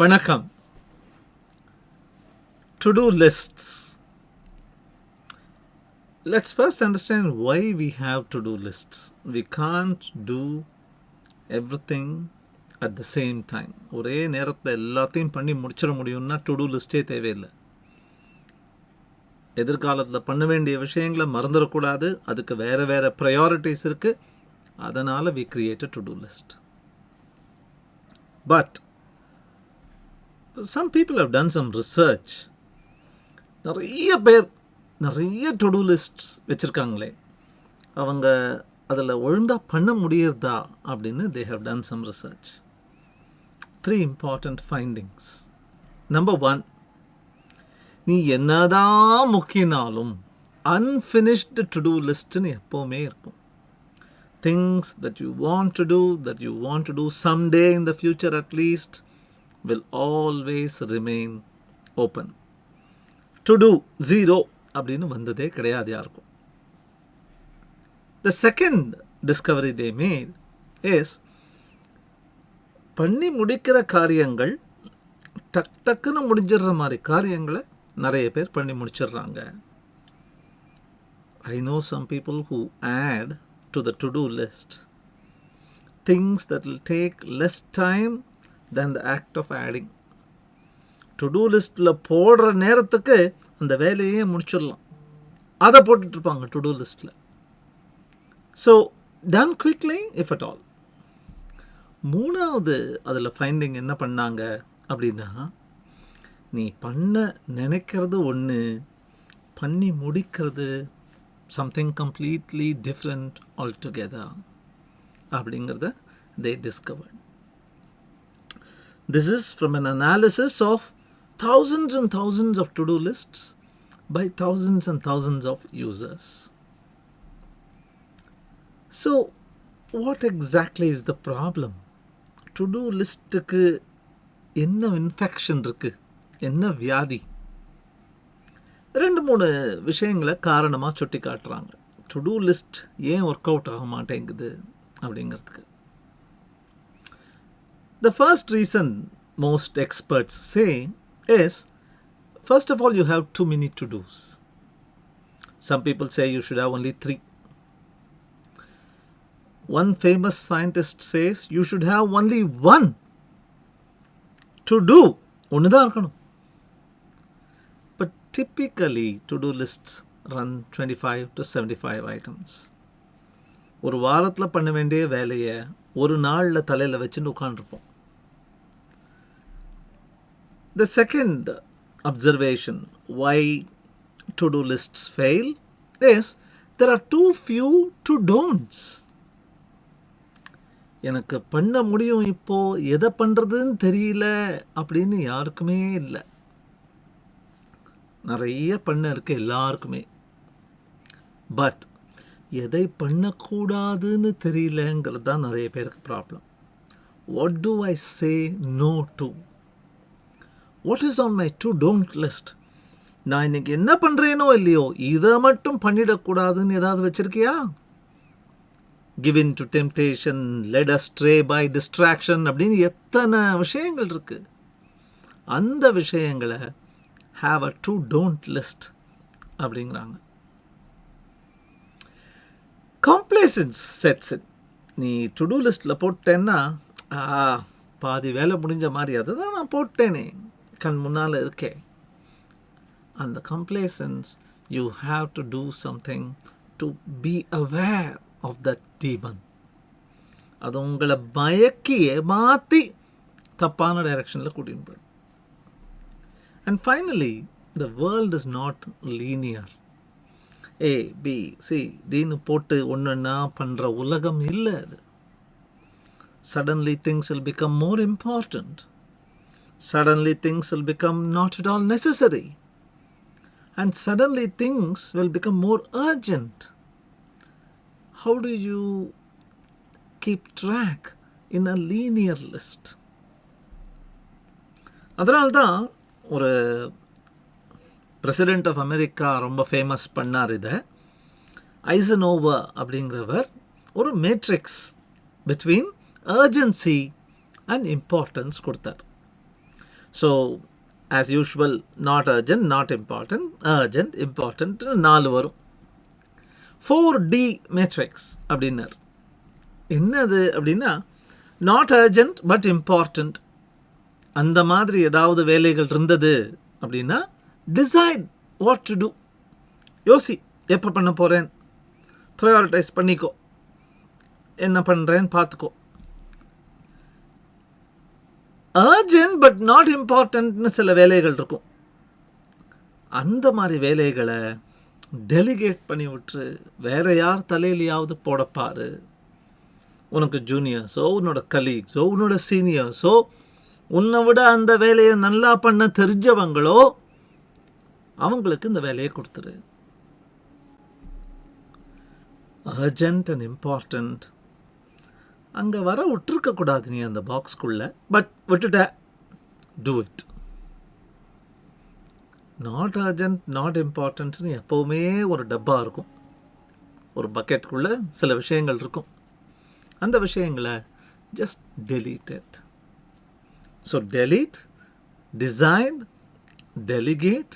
வணக்கம். To-do lists. Let's first understand why we have to-do lists. We can't do everything at the same time. ஒரே நேரத்தில் எல்லாத்தையும் பண்ணி முடிச்சிட முடியும்னா to-do லிஸ்டே தேவையில்லை. எதிர்காலத்தில் பண்ண வேண்டிய விஷயங்களை மறந்துடக்கூடாது. அதுக்கு வேறு வேறு ப்ரையாரிட்டிஸ் இருக்குது. அதனால் we create a to-do list. But some people have done some research. நிறைய பேர் நிறைய to-do lists வச்சுருக்காங்களே, அவங்க அதில் ஒழுங்காக பண்ண முடியறதா அப்படின்னு they have done some research. 3 important findings. Number 1, நீ என்னதான் முக்கினாலும் unfinished to-do listன்னு எப்போவுமே இருக்கும். Things that you want to do someday in the future at least will always remain open. To do 0 அப்படின்னு வந்ததே கிடையாது யாருக்கும். The second discovery they made is பண்ணி முடிக்கிற காரியங்கள் டக்குன்னு முடிஞ்சிடுற மாதிரி காரியங்களை நிறைய பேர் பண்ணி முடிச்சிடுறாங்க. I know some people who add to the to-do list things that will take less time than the act of adding. To-do listல போடுற நேரத்துக்கு அந்த வேலையே முடிச்சிடலாம். அதை போட்டுட்ருப்பாங்க to-do listல. So done quickly if at all. மூணாவது அதில் ஃபைண்டிங் என்ன பண்ணாங்க அப்படின்னா, நீ பண்ண நினைக்கிறது ஒன்று, பண்ணி முடிக்கிறது something completely different altogether அப்படிங்கிறத they discovered. This is from an analysis of thousands and thousands of to-do lists by thousands and thousands of users. So, what exactly is the problem? To-do listக்கு என்ன infection இருக்கு, என்ன வியாதி? 2-3 விஷயங்களை காரணமாக சுட்டி காட்டுறாங்க. to-do list ஏன் ஒர்க் அவுட் ஆக மாட்டேங்குது அப்படிங்கிறதுக்கு. The first reason most experts say is, first of all, you have too many to-dos. Some people say you should have only 3. One famous scientist says you should have only 1 to-do. ஒன்று தான் இருக்கணும். But typically to-do lists run 25 to 75 items. ஒரு வாரத்தில் பண்ண வேண்டிய வேலையை ஒரு நாளில் தலையில் வச்சுன்னு உட்காந்துருப்போம். The second observation why to-do lists fail is there are too few to don'ts. எனக்கு பண்ண முடியும், இப்போது எதை பண்ணுறதுன்னு தெரியல அப்படின்னு யாருக்குமே இல்லை. நிறைய பண்ண இருக்கு எல்லாருக்குமே. பட் எதை பண்ணக்கூடாதுன்னு தெரியலங்கிறது தான் நிறைய பேருக்கு problem. What do I say no to? What is on my to don't list? நான் இன்னைக்கு என்ன பண்ணுறேனோ இல்லையோ இதை மட்டும் பண்ணிடக்கூடாதுன்னு ஏதாவது வச்சுருக்கியா? Give in to temptation, led astray by distraction அப்படின்னு எத்தனை விஷயங்கள் இருக்குது. அந்த விஷயங்களை have a to don't list அப்படிங்கிறாங்க. Complacence sets in. நீ to do லிஸ்ட்டில் போட்டேன்னா பாதி வேலை முடிஞ்ச மாதிரி, அதை தான் நான் போட்டேனே, கண் முன்னால் இருக்கே. அந்த complacence, you have to do something to be aware of that demon. அது உங்களை மயக்கி ஏமாற்றி தப்பான டைரக்ஷனில் கூட்டின்னு போயிடும். And finally, the world is not linear. A, B, C Deenu போட்டு ஒன்றுன்னா பண்ணுற உலகம் இல்லை அது. Suddenly things will become more important. Suddenly things will become not at all necessary. And suddenly things will become more urgent. How do you keep track in a linear list? அதனால்தான் ஒரு president of America ரொம்ப famous பண்ணார் இதை. Eisenhower அப்படிங்கிறவர் ஒரு matrix between urgency and importance கொடுத்தார். So as usual not urgent, not important, urgent, important 4 வரும். 4D matrix அப்படின்னார். என்னது அப்படின்னா, நாட் அர்ஜென்ட் பட் இம்பார்ட்டன்ட். அந்த மாதிரி ஏதாவது வேலைகள் இருந்தது அப்படின்னா டிசைட் வாட் டு டூ. யோசி, எப்போ பண்ண போகிறேன், ப்ரையாரிட்டைஸ் பண்ணிக்கோ, என்ன பண்ணுறேன்னு பார்த்துக்கோ. அர்ஜென்ட் பட் நாட் இம்பார்ட்டன்ட்னு சில வேலைகள் இருக்கும். அந்த மாதிரி வேலைகளை டெலிகேட் பண்ணி விட்டு வேற யார் தலையிலையாவது போடப்பாரு. உனக்கு ஜூனியர்ஸோ, உன்னோட கலீக்ஸோ, உன்னோட சீனியர்ஸோ, உன்னை விட அந்த வேலையை நல்லா பண்ண தெரிஞ்சவங்களோ, அவங்களுக்கு இந்த வேலையை கொடுத்துரு. அர்ஜென்ட் அண்ட் இம்பார்ட்டன்ட் அங்கே வர விட்டுருக்கக்கூடாது நீ அந்த பாக்ஸ்குள்ளே. பட் விட்டுட்ட, do it. Not urgent, not இம்பார்ட்டன்ட்னு எப்போவுமே ஒரு டப்பா இருக்கும். ஒரு பக்கெட்டுக்குள்ளே சில விஷயங்கள் இருக்கும். அந்த விஷயங்களை just delete it. So delete, design, delegate,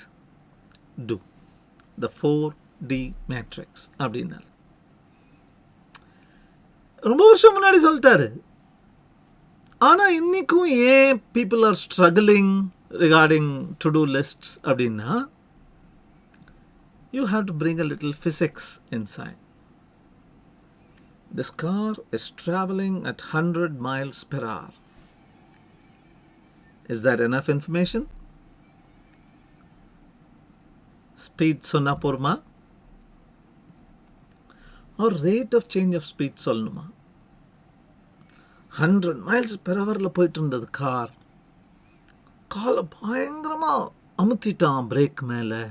do. The 4D matrix அப்படின்னாரு. ரொம்ப வருஷம் முன்னாடி சொல்லிட்டாரு. ஆனால் இன்னைக்கும் ஏன் people are struggling regarding to do lists அப்படின்னா, you have to bring a little physics insight. This car is traveling at 100 miles per hour. Is that enough information? Speed sonna porma? Or rate of change of speed solnuma? 100 miles per hour la போயிட்டு இருந்தது car. காலை பயங்கரமா அமுத்திட்டான் break மேலே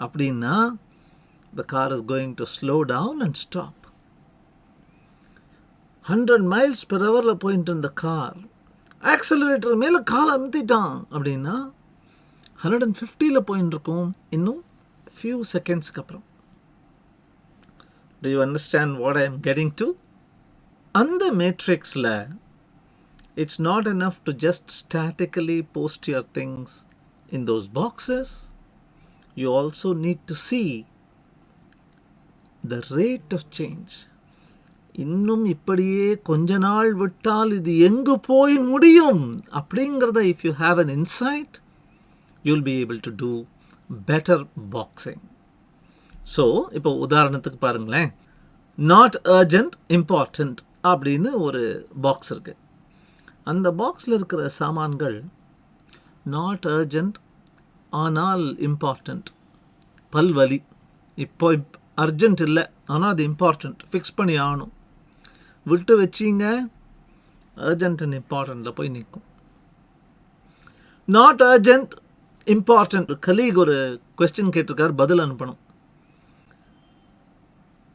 அப்படின்னா, the car is going to slow down and stop. 100 miles per hour போயிட்டு இருந்த car accelerator மேலே காலை அமுத்திட்டான் அப்படின்னா 150 போயின்னு இருக்கும் இன்னும் ஃபியூ செகண்ட்ஸ்க்கு அப்புறம். Do you understand what I am getting to? அந்த மேட்ரிக்ஸில் it's not enough to just statically post your things in those boxes. You also need to see the rate of change. இன்னும் இப்படியே கொஞ்ச நாள் விட்டால் இது எங்கு போய் முடியும் அப்படிங்கிறத if you have an inside, you'll be able to do better boxing. So இப்போ உதாரணத்துக்கு பாருங்களேன், நாட் அர்ஜென்ட், இம்பார்ட்டண்ட் அப்படின்னு ஒரு பாக்ஸ் இருக்குது. அந்த பாக்ஸில் இருக்கிற சாமான்கள் நாட் அர்ஜென்ட் ஆனால் இம்பார்ட்டண்ட். பல்வலி இப்போ அர்ஜென்ட் இல்லை, ஆனால் அது இம்பார்ட்டண்ட், ஃபிக்ஸ் பண்ணி ஆகணும். விட்டு வச்சிங்க, அர்ஜென்ட் அண்ட் இம்பார்ட்டண்ட்டில் போய் நிற்கும். Not urgent, important. கலீக் ஒரு கொஸ்டின் கேட்டிருக்கார், பதில் அனுப்பணும்.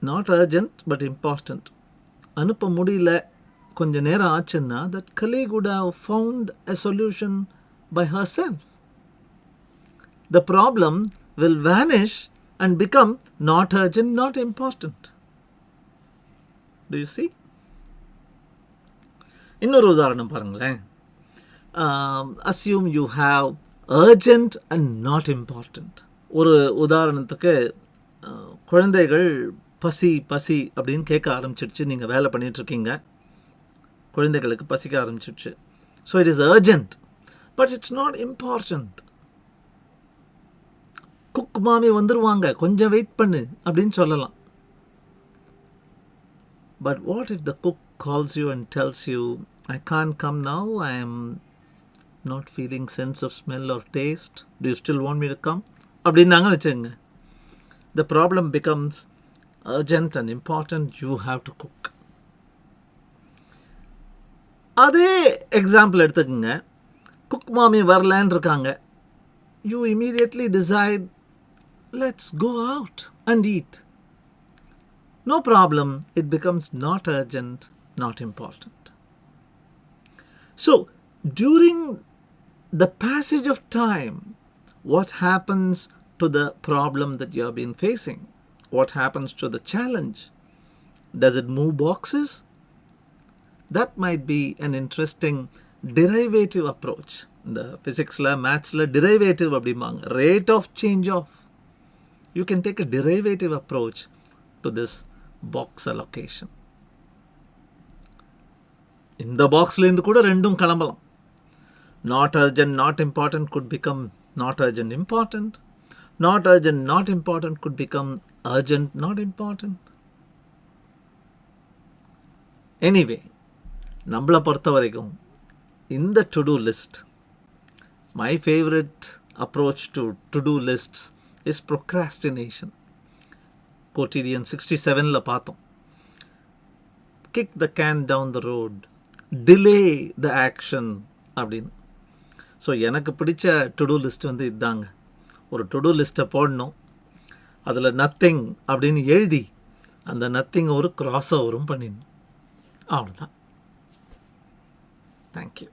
நாட் அர்ஜென்ட் பட் இம்பார்ட்டண்ட், அனுப்ப முடியல, கொஞ்சம் நேரம் ஆச்சுன்னா that colleague would have found a solution by herself. The problem will vanish and become not urgent, not important. Do you see? இன்னொரு உதாரணம் பாருங்களேன். Assume you have urgent and not important. ஒரு உதாரணத்துக்கு குழந்தைகள் பசி பசி அப்படின்னு கேட்க ஆரம்பிச்சிடுச்சு. நீங்கள் வேலை பண்ணிகிட்ருக்கீங்க, குழந்தைகளுக்கு பசிக்க ஆரம்பிச்சிடுச்சு. So it is urgent but it's not important. Cook மாமி வந்துடுவாங்க, கொஞ்சம் வெயிட் பண்ணு அப்படின்னு சொல்லலாம். But what if the cook calls you and tells you, I can't come now, I am not feeling sense of smell or taste, do you still want me to come அப்படின்னாங்க வச்சுக்கோங்க. The problem becomes urgent and important, you have to cook. அதே example எடுத்துக்கோங்க. Cook மாமி வரலான்னு இருக்காங்க. You immediately decide, let's go out and eat. No problem, it becomes not urgent, not important. So, during the passage of time, what happens to the problem that you have been facing? What happens to the challenge? Does it move boxes? That might be an interesting derivative approach. இந்த ஃபிசிக்ஸில் மேத்ஸில் derivative அப்படிம்பாங்க. Rate of change of. You can take a derivative approach to this box allocation. இந்த பாக்ஸ்லேருந்து கூட ரெண்டும் கிளம்பலாம். Not urgent not important could become not urgent important. Not urgent not important could become urgent not important. Anyway, நம்மளை பொறுத்த வரைக்கும் இந்த to do list, my favourite approach to do lists is procrastination. Quotidian 67ல் பார்த்தோம். Kick the can down the road, delay the action அப்படின்னு. So எனக்கு பிடிச்ச to do list வந்து இதுதாங்க. ஒரு டு டூ லிஸ்ட்டை போடணும், அதில் நத்திங் அப்படின்னு எழுதி அந்த நத்திங் ஒரு கிராஸ் ஓவரும் பண்ணிடணும். அவ்வளோதான். தேங்க்யூ.